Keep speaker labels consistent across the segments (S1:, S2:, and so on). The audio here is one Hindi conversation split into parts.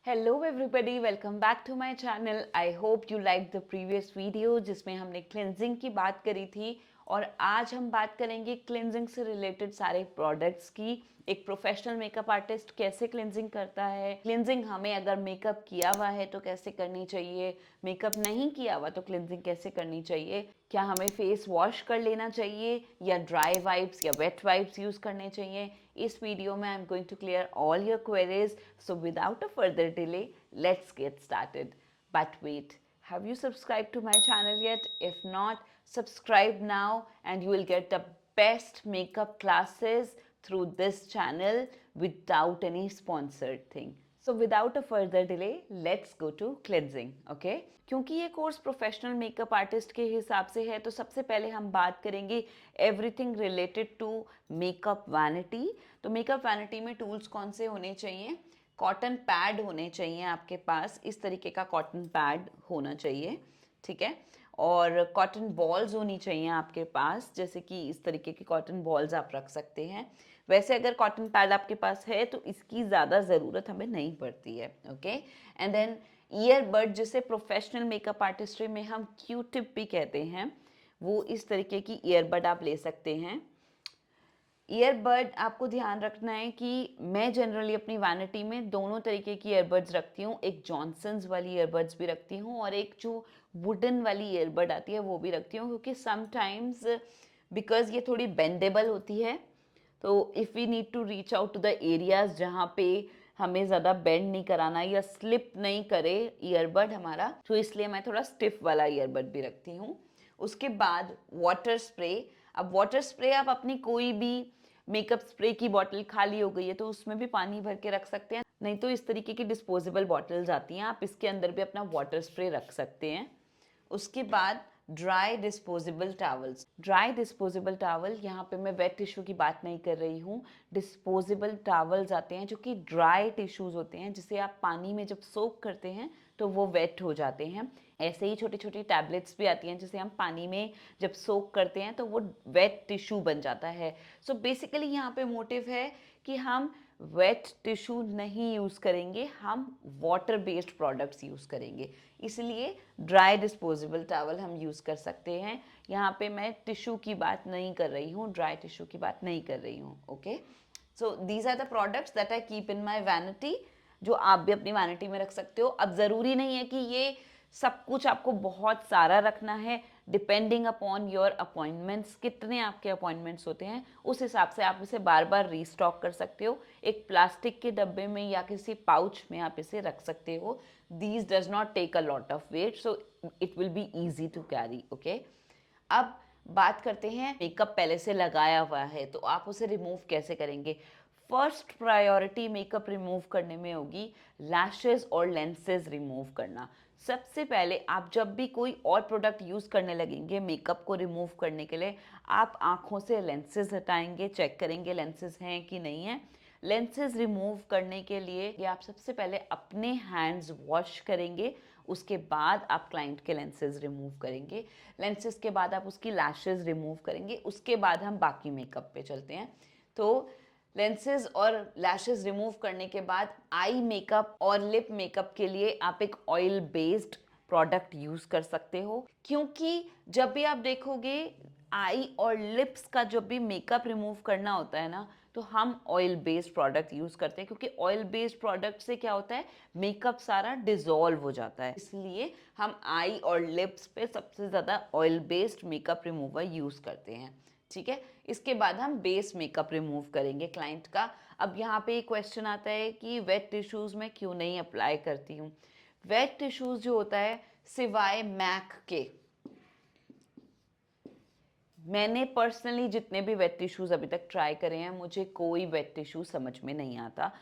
S1: Hello everybody, welcome back to my channel. I hope you like the previous video जिसमें हमने क्लिनजिंग की बात करी थी। और आज हम बात करेंगे क्लिनजिंग से रिलेटेड सारे प्रोडक्ट्स की। एक प्रोफेशनल मेकअप आर्टिस्ट कैसे क्लिनजिंग करता है, क्लिनजिंग हमें अगर मेकअप किया हुआ है तो कैसे करनी चाहिए, मेकअप नहीं किया हुआ तो क्लिनजिंग कैसे करनी चाहिए, क्या हमें फेस वॉश कर लेना चाहिए या ड्राई वाइप्स या वेट वाइप्स यूज़ करने चाहिए। इस वीडियो में I am going to clear all your queries. So without a further delay, let's get started. But wait, have you subscribed to my channel yet? If not, subscribe now and you will get the best makeup classes through this channel without any sponsored thing. So without a further delay, let's go to cleansing, okay? क्योंकि ये कोर्स प्रोफेशनल मेकअप आर्टिस्ट के हिसाब से है तो सबसे पहले हम बात करेंगे everything related to makeup vanity. तो मेकअप वैनिटी में टूल्स कौन से होने चाहिए? कॉटन पैड होने चाहिए आपके पास, इस तरीके का कॉटन पैड होना चाहिए, ठीक है। और कॉटन बॉल्स होनी चाहिए आपके पास, जैसे कि इस तरीके की कॉटन बॉल्स आप रख सकते हैं। वैसे अगर कॉटन पैड आपके पास है तो इसकी ज़्यादा ज़रूरत हमें नहीं पड़ती है, ओके। एंड देन ईयरबड, जिसे प्रोफेशनल मेकअप आर्टिस्ट्री में हम क्यू टिप भी कहते हैं, वो इस तरीके की ईयरबड आप ले सकते हैं। ईयरबड आपको ध्यान रखना है कि मैं जनरली अपनी वैनिटी में दोनों तरीके की ईयरबड्स रखती हूँ। एक जॉनसन्स वाली ईयरबड्स भी रखती हूँ और एक जो वुडन वाली ईयरबड आती है वो भी रखती हूँ, क्योंकि समटाइम्स बिकॉज ये थोड़ी बेंडेबल होती है, तो if we need to reach out to the areas जहाँ पे हमें ज़्यादा बेंड नहीं कराना या स्लिप नहीं करे ईयरबड हमारा, तो इसलिए मैं थोड़ा स्टिफ वाला ईयरबड भी रखती हूँ। उसके बाद वाटर स्प्रे। अब वाटर स्प्रे आप अपनी कोई भी मेकअप स्प्रे की बॉटल खाली हो गई है तो उसमें भी पानी भर के रख सकते हैं, नहीं तो इस तरीके की डिस्पोजेबल बॉटल्स आती हैं, आप इसके अंदर भी अपना वाटर स्प्रे रख सकते हैं। उसके बाद dry disposable towels. Dry disposable towel, यहाँ पे मैं वेट टिश्यू की बात नहीं कर रही हूँ। डिस्पोजेबल टावल्स आते हैं जो कि ड्राई टिश्यूज़ होते हैं, जिसे आप पानी में जब सोक करते हैं तो वो वेट हो जाते हैं। ऐसे ही छोटी छोटी टैबलेट्स भी आती हैं जिसे हम पानी में जब सोक करते हैं तो वो वेट टिश्यू बन जाता है। सो बेसिकली यहाँ पे मोटिव है कि हम वेट टिश्यू नहीं यूज़ करेंगे, हम वाटर बेस्ड प्रोडक्ट्स यूज़ करेंगे, इसलिए ड्राई डिस्पोजेबल टावल हम यूज़ कर सकते हैं। यहाँ पे मैं टिश्यू की बात नहीं कर रही हूँ, ड्राई टिश्यू की बात नहीं कर रही हूँ, okay. So these are the products that I keep in my vanity, जो आप भी अपनी वैनिटी में रख सकते हो। अब ज़रूरी नहीं है कि ये सब कुछ आपको बहुत सारा रखना है, डिपेंडिंग अपॉन योर अपॉइंटमेंट्स, कितने आपके अपॉइंटमेंट्स होते हैं उस हिसाब से आप इसे बार बार रीस्टॉक कर सकते हो। एक प्लास्टिक के डब्बे में या किसी पाउच में आप इसे रख सकते हो। These does not take a lot of weight, so it will be easy to carry, okay. अब बात करते हैं, मेकअप पहले से लगाया हुआ है तो आप उसे रिमूव कैसे करेंगे। फर्स्ट प्रायोरिटी मेकअप रिमूव करने में होगी लैशेस और लेंसेज रिमूव करना। सबसे पहले आप जब भी कोई और प्रोडक्ट यूज़ करने लगेंगे मेकअप को रिमूव करने के लिए, आप आँखों से लेंसेज हटाएंगे, चेक करेंगे लेंसेज हैं कि नहीं है। लेंसेज रिमूव करने के लिए आप सबसे पहले अपने हैंड्स वॉश करेंगे, उसके बाद आप क्लाइंट के लेंसेज रिमूव करेंगे। लेंसेज के बाद आप उसकी लैशेज रिमूव करेंगे, उसके बाद हम बाकी मेकअप पे चलते हैं। तो लेंसेज और लैशेज रिमूव करने के बाद आई मेकअप और लिप मेकअप के लिए आप एक ऑयल बेस्ड प्रोडक्ट यूज़ कर सकते हो, क्योंकि जब भी आप देखोगे आई और लिप्स का जब भी मेकअप रिमूव करना होता है ना, तो हम ऑयल बेस्ड प्रोडक्ट यूज़ करते हैं, क्योंकि ऑयल बेस्ड प्रोडक्ट से क्या होता है, मेकअप सारा डिजॉल्व हो जाता है, इसलिए हम आई और लिप्स पे सबसे ज़्यादा oil based makeup remover use करते हैं, ठीक है। इसके बाद हम बेस मेकअप रिमूव करेंगे क्लाइंट का। अब यहाँ पे एक क्वेश्चन आता है कि वेट टिश्यूज़ में क्यों नहीं अप्लाई करती हूँ। वेट टिश्यूज़ जो होता है, सिवाय मैक के, मैंने पर्सनली जितने भी वेट टिश्यूज़ अभी तक ट्राई करे हैं, मुझे कोई वेट टिश्यू समझ में नहीं आता।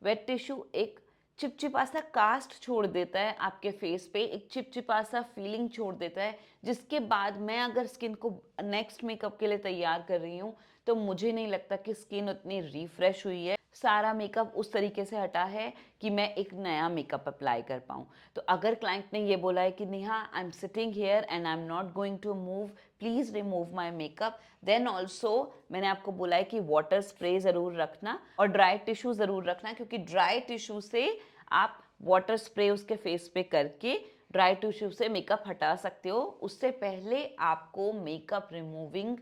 S1: वेट टिश्यू एक चिपचिपा सा कास्ट छोड़ देता है आपके फेस पे, एक चिपचिपा सा फीलिंग छोड़ देता है, जिसके बाद मैं अगर स्किन को नेक्स्ट मेकअप के लिए तैयार कर रही हूँ तो मुझे नहीं लगता कि स्किन उतनी रिफ्रेश हुई है, सारा मेकअप उस तरीके से हटा है कि मैं एक नया मेकअप अप्लाई कर पाऊँ। तो अगर क्लाइंट ने ये बोला है कि Neha I am sitting here and I am not going to move, please remove my makeup, then also मैंने आपको बोला है कि वाटर स्प्रे ज़रूर रखना और ड्राई टिश्यू ज़रूर रखना, क्योंकि ड्राई टिश्यू से आप वाटर स्प्रे उसके फेस पे करके ड्राई टिश्यू से मेकअप हटा सकते हो। उससे पहले आपको मेकअप रिमूविंग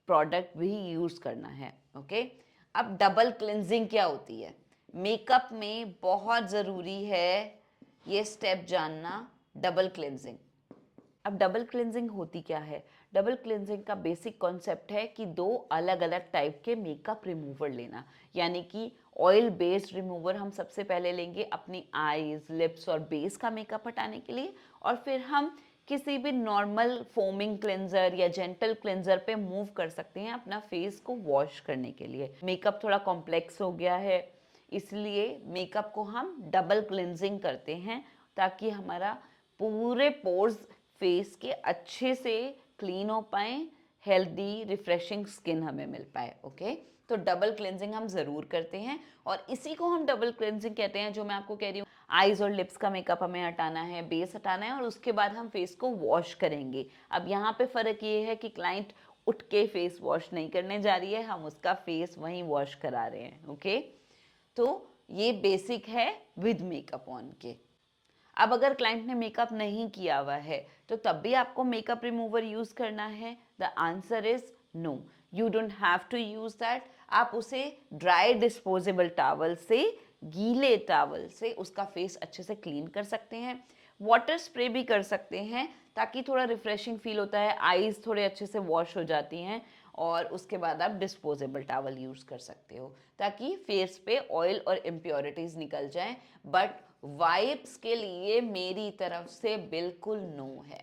S1: प्रोडक्ट भी यूज़ करना है। ओके, अब डबल क्लिनजिंग क्या होती है? मेकअप में बहुत ज़रूरी है ये स्टेप जानना, डबल क्लिनजिंग। अब डबल क्लिनजिंग होती क्या है? डबल क्लिनजिंग का बेसिक कॉन्सेप्ट है कि दो अलग अलग टाइप के मेकअप रिमूवर लेना। यानी कि ऑयल बेस्ड रिमूवर हम सबसे पहले लेंगे अपनी आईज, लिप्स और बेस का मेकअप हटाने के लिए, और फिर हम किसी भी नॉर्मल फोमिंग क्लेंजर या जेंटल क्लेंजर पे मूव कर सकते हैं अपना फेस को वॉश करने के लिए। मेकअप थोड़ा कॉम्प्लेक्स हो गया है, इसलिए मेकअप को हम डबल क्लिनजिंग करते हैं ताकि हमारा पूरे पोर्स फेस के अच्छे से क्लीन हो पाए, हेल्दी रिफ्रेशिंग स्किन हमें मिल पाए। ओके, तो डबल क्लेंजिंग हम ज़रूर करते हैं और इसी को हम डबल क्लेंजिंग कहते हैं। जो मैं आपको कह रही हूँ, आईज और लिप्स का मेकअप हमें हटाना है, बेस हटाना है और उसके बाद हम फेस को वॉश करेंगे। अब यहाँ पे फ़र्क ये है कि क्लाइंट उठ के फेस वॉश नहीं करने जा रही है, हम उसका फेस वहीं वॉश करा रहे हैं। ओके, तो ये बेसिक है विद मेकअप ऑन के। अब अगर क्लाइंट ने मेकअप नहीं किया हुआ है तो तब भी आपको मेकअप रिमूवर यूज करना है? The answer is no, you don't have to use that. आप उसे ड्राई डिस्पोजेबल टॉवल से, गीले टॉवल से उसका फेस अच्छे से क्लीन कर सकते हैं। वाटर स्प्रे भी कर सकते हैं ताकि थोड़ा रिफ्रेशिंग फील होता है, आईज थोड़े अच्छे से वॉश हो जाती हैं, और उसके बाद आप डिस्पोजेबल टॉवल यूज़ कर सकते हो ताकि फेस पे ऑयल और इम्प्योरिटीज़ निकल जाएं। बट वाइप्स के लिए मेरी तरफ से बिल्कुल नो है।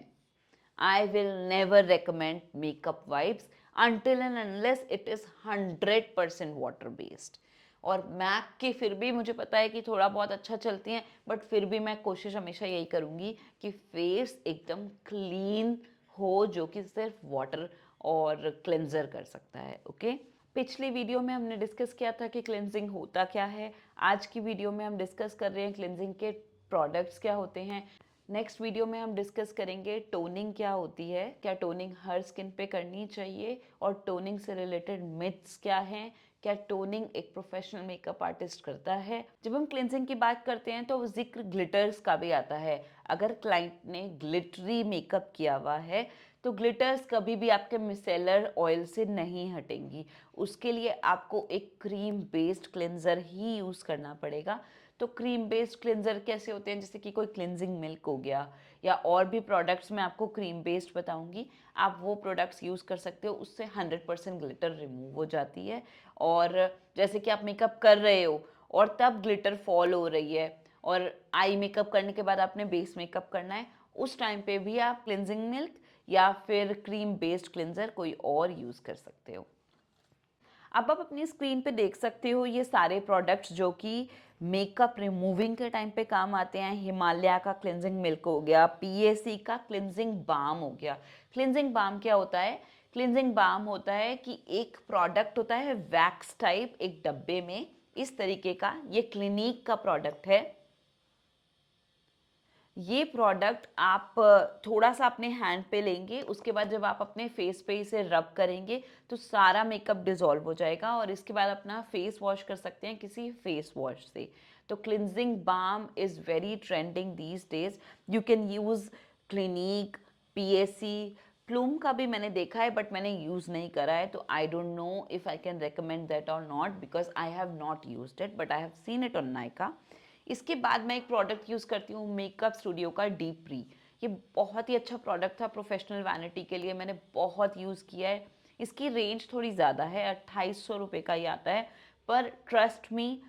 S1: I will never recommend makeup wipes until and unless it is 100% water based। और मैक की फिर भी मुझे पता है कि थोड़ा बहुत अच्छा चलती हैं, बट फिर भी मैं कोशिश हमेशा यही करूँगी कि फेस एकदम क्लीन हो, जो कि सिर्फ वाटर और क्लेंजर कर सकता है। ओके, पिछली वीडियो में हमने डिस्कस किया था कि क्लेंजिंग होता क्या है। आज की वीडियो में हम डिस्कस कर रहे हैं क्लेंजिंग के प्रोडक्ट्स क्या होते हैं। नेक्स्ट वीडियो में हम डिस्कस करेंगे टोनिंग क्या होती है, क्या टोनिंग हर स्किन पे करनी चाहिए, और टोनिंग से रिलेटेड मिथ्स क्या हैं, क्या टोनिंग एक प्रोफेशनल मेकअप आर्टिस्ट करता है। जब हम क्लिनजिंग की बात करते हैं तो जिक्र ग्लिटर्स का भी आता है। अगर क्लाइंट ने ग्लिटरी मेकअप किया हुआ है तो ग्लिटर्स कभी भी आपके मिसेलर ऑयल से नहीं हटेंगी। उसके लिए आपको एक क्रीम बेस्ड क्लेंजर ही यूज़ करना पड़ेगा। तो क्रीम बेस्ड क्लिनजर कैसे होते हैं? जैसे कि कोई क्लिनजिंग मिल्क हो गया, या और भी प्रोडक्ट्स मैं आपको क्रीम बेस्ड बताऊंगी, आप वो प्रोडक्ट्स यूज़ कर सकते हो। उससे 100% ग्लिटर रिमूव हो जाती है। और जैसे कि आप मेकअप कर रहे हो और तब ग्लिटर फॉल हो रही है, और आई मेकअप करने के बाद आपने बेस मेकअप करना है, उस टाइम पे भी आप क्लिनजिंग मिल्क या फिर क्रीम बेस्ड क्लिनजर कोई और यूज़ कर सकते हो। अब आप अपनी स्क्रीन पे देख सकते हो ये सारे प्रोडक्ट्स जो कि मेकअप रिमूविंग के टाइम पे काम आते हैं। हिमालय का क्लिनजिंग मिल्क हो गया, पीएसी का क्लिनजिंग बाम हो गया। क्लिनजिंग बाम क्या होता है? क्लिनजिंग बाम होता है कि एक प्रोडक्ट होता है वैक्स टाइप एक डब्बे में, इस तरीके का। ये क्लिनिक का प्रोडक्ट है। ये प्रोडक्ट आप थोड़ा सा अपने हैंड पे लेंगे, उसके बाद जब आप अपने फेस पे इसे रब करेंगे तो सारा मेकअप डिजॉल्व हो जाएगा, और इसके बाद अपना फेस वॉश कर सकते हैं किसी फेस वॉश से। तो cleansing balm is very trending these days. You can use Clinique, PAC, Plum का भी मैंने देखा है बट मैंने यूज़ नहीं करा है, तो I don't know if I can recommend that और not, because I have not used it but I have seen it on Nykaa. इसके बाद मैं एक प्रोडक्ट यूज़ करती हूँ मेकअप स्टूडियो का डीप प्री। ये बहुत ही अच्छा प्रोडक्ट था प्रोफेशनल वैनिटी के लिए, मैंने बहुत यूज़ किया है। इसकी रेंज थोड़ी ज़्यादा है, 2800 रुपये का ही आता है, पर ट्रस्ट मी,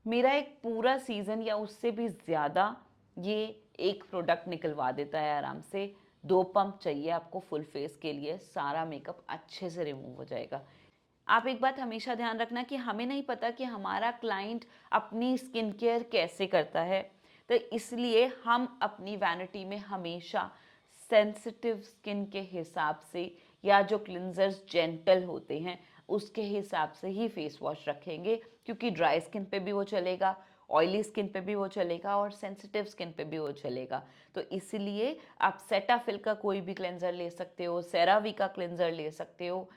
S1: मेरा एक पूरा सीज़न या उससे भी ज़्यादा ये एक प्रोडक्ट निकलवा देता है आराम से। 2 पंप चाहिए आपको फुल फेस के लिए, सारा मेकअप अच्छे से रिमूव हो जाएगा। आप एक बात हमेशा ध्यान रखना कि हमें नहीं पता कि हमारा क्लाइंट अपनी स्किन केयर कैसे करता है, तो इसलिए हम अपनी वैनिटी में हमेशा सेंसिटिव स्किन के हिसाब से, या जो क्लिनजर्स जेंटल होते हैं उसके हिसाब से ही फेस वॉश रखेंगे, क्योंकि ड्राई स्किन पे भी वो चलेगा, ऑयली स्किन पे भी वो चलेगा, और सेंसिटिव स्किन पे भी वो चलेगा। तो इसलिए आप सेटाफिल का कोई भी क्लेंजर ले सकते हो, सेरावी का क्लेंजर ले सकते हो,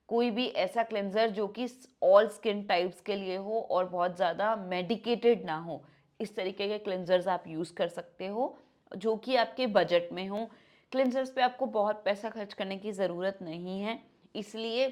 S1: कोई भी ऐसा क्लेंजर जो कि ऑल स्किन टाइप्स के लिए हो और बहुत ज़्यादा मेडिकेटेड ना हो। इस तरीके के क्लेंजर्स आप यूज़ कर सकते हो जो कि आपके बजट में हो। क्लेंजर्स पे आपको बहुत पैसा खर्च करने की ज़रूरत नहीं है, इसलिए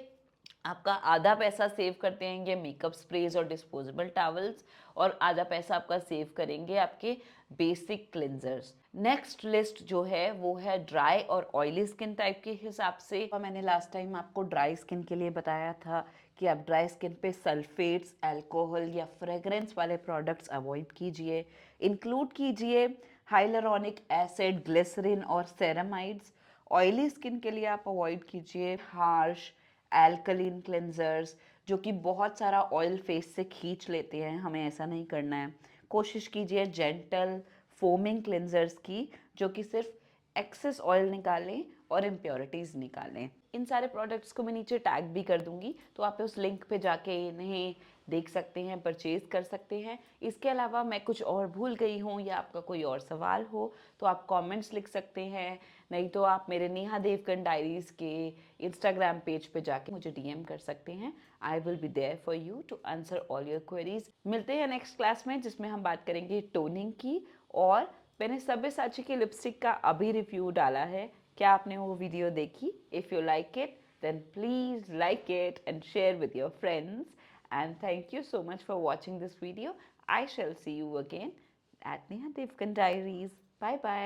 S1: आपका आधा पैसा सेव कर देंगे मेकअप स्प्रेज और डिस्पोजेबल टॉवल्स, और आधा पैसा आपका सेव करेंगे आपके बेसिक क्लेंजर्स। नेक्स्ट लिस्ट जो है वो है ड्राई और ऑयली स्किन टाइप के हिसाब से। मैंने लास्ट टाइम आपको ड्राई स्किन के लिए बताया था कि आप ड्राई स्किन पे सल्फेट्स, अल्कोहल या फ्रेगरेंस वाले प्रोडक्ट्स अवॉइड कीजिए। इंक्लूड कीजिए हाइलुरोनिक एसिड, ग्लिसरीन और सेरामाइड्स। ऑयली स्किन के लिए आप अवॉइड कीजिए हार्श एल्कलीन क्लेंजर्स जो कि बहुत सारा ऑयल फेस से खींच लेते हैं, हमें ऐसा नहीं करना है। कोशिश कीजिए जेंटल फोमिंग क्लेंजर्स की जो कि सिर्फ एक्सेस ऑयल निकालें और इम्प्योरिटीज़ निकालें। इन सारे प्रोडक्ट्स को मैं नीचे टैग भी कर दूंगी, तो आप उस लिंक पे जाके इन्हें देख सकते हैं, परचेज कर सकते हैं। इसके अलावा मैं कुछ और भूल गई हूँ या आपका कोई और सवाल हो तो आप कमेंट्स लिख सकते हैं, नहीं तो आप मेरे नेहा देवगन डायरीज़ के इंस्टाग्राम पेज पे जाके मुझे डीएम कर सकते हैं। I will be there for you to answer all your queries. मिलते हैं नेक्स्ट क्लास में जिसमें हम बात करेंगे टोनिंग की। और मैंने सब्यसाची की लिपस्टिक का अभी रिव्यू डाला है, क्या आपने वो वीडियो देखी? If you like it then please like it and share with your friends, and thank you so much for watching this video. I shall see you again at Neha Devgan Diaries. Bye bye.